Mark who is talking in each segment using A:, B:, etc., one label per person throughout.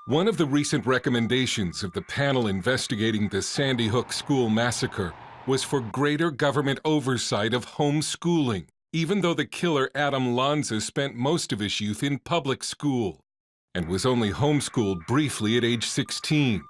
A: One of the recent recommendations of the panel investigating the Sandy Hook school massacre was for greater government oversight of homeschooling, even though the killer Adam Lanza spent most of his youth in public school and was only homeschooled briefly at age 16.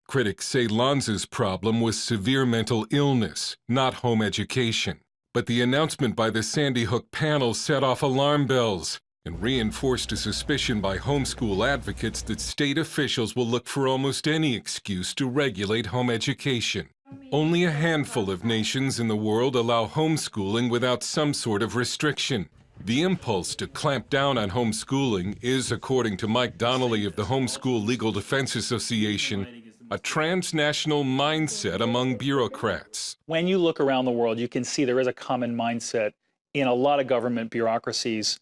A: Critics say Lanza's problem was severe mental illness, not home education. But the announcement by the Sandy Hook panel set off alarm bells and reinforced a suspicion by homeschool advocates that state officials will look for almost any excuse to regulate home education. Only a handful of nations in the world allow homeschooling without some sort of restriction. The impulse to clamp down on homeschooling is, according to Mike Donnelly of the Homeschool Legal Defense Association, a transnational mindset among bureaucrats.
B: When you look around the world, you can see there is a common mindset in a lot of government bureaucracies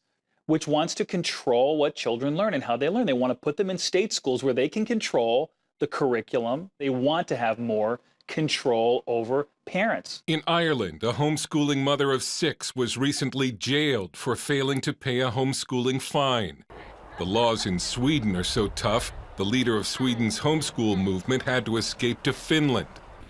B: which wants to control what children learn and how they learn. They want to put them in state schools where they can control the curriculum. They want to have more control over parents.
A: In Ireland, a homeschooling mother of 6 was recently jailed for failing to pay a homeschooling fine. The laws in Sweden are so tough, the leader of Sweden's homeschool movement had to escape to Finland.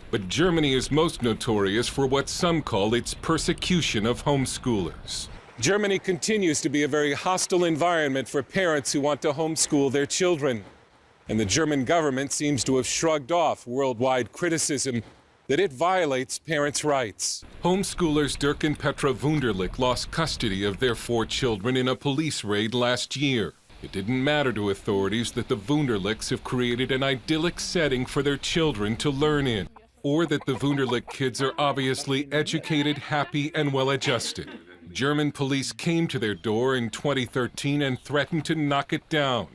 A: But Germany is most notorious for what some call its persecution of homeschoolers. Germany continues to be a very hostile environment for parents who want to homeschool their children. And the German government seems to have shrugged off worldwide criticism that it violates parents' rights. Homeschoolers Dirk and Petra Wunderlich lost custody of their 4 children in a police raid last year. It didn't matter to authorities that the Wunderlichs have created an idyllic setting for their children to learn in, or that the Wunderlich kids are obviously educated, happy, and well-adjusted. German police came to their door in 2013 and threatened to knock it down,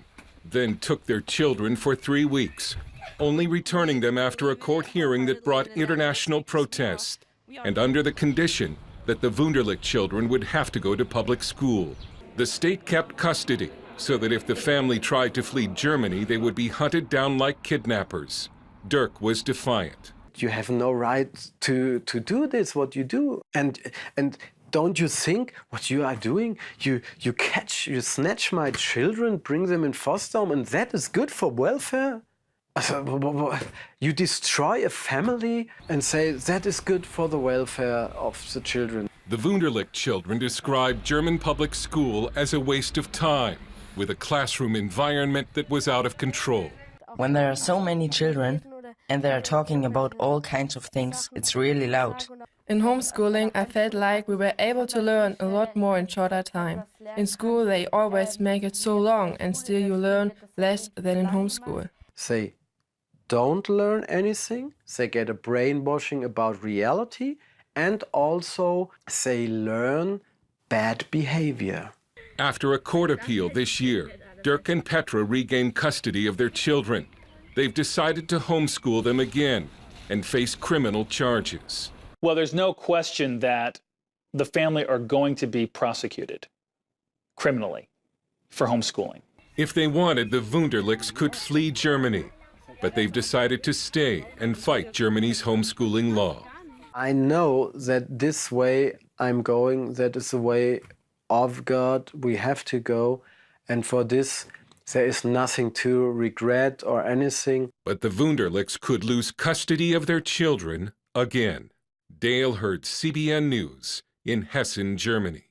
A: then took their children for 3 weeks, only returning them after a court hearing that brought international protest, and under the condition that the Wunderlich children would have to go to public school. The state kept custody, so that if the family tried to flee Germany, they would be hunted down like kidnappers. Dirk was defiant.
C: You have no right to do this, what you do. And don't you think what you are doing? You snatch my children, bring them in foster home, and that is good for welfare? You destroy a family and say that is good for the welfare of the children.
A: The Wunderlich children described German public school as a waste of time, with a classroom environment that was out of control.
D: When there are so many children and they are talking about all kinds of things, it's really loud.
E: In homeschooling, I felt like we were able to learn a lot more in shorter time. In school, they always make it so long, and still you learn less than in homeschool.
C: They don't learn anything, they get a brainwashing about reality, and also they learn bad behavior.
A: After a court appeal this year, Dirk and Petra regained custody of their children. They've decided to homeschool them again and face criminal charges.
B: Well, there's no question that the family are going to be prosecuted criminally for homeschooling.
A: If they wanted, the Wunderlichs could flee Germany, but they've decided to stay and fight Germany's homeschooling law.
C: I know that this way I'm going, that is the way of God we have to go, and for this there is nothing to regret or anything.
A: But the Wunderlichs could lose custody of their children again. Dale Hurd, CBN News, in Hessen, Germany.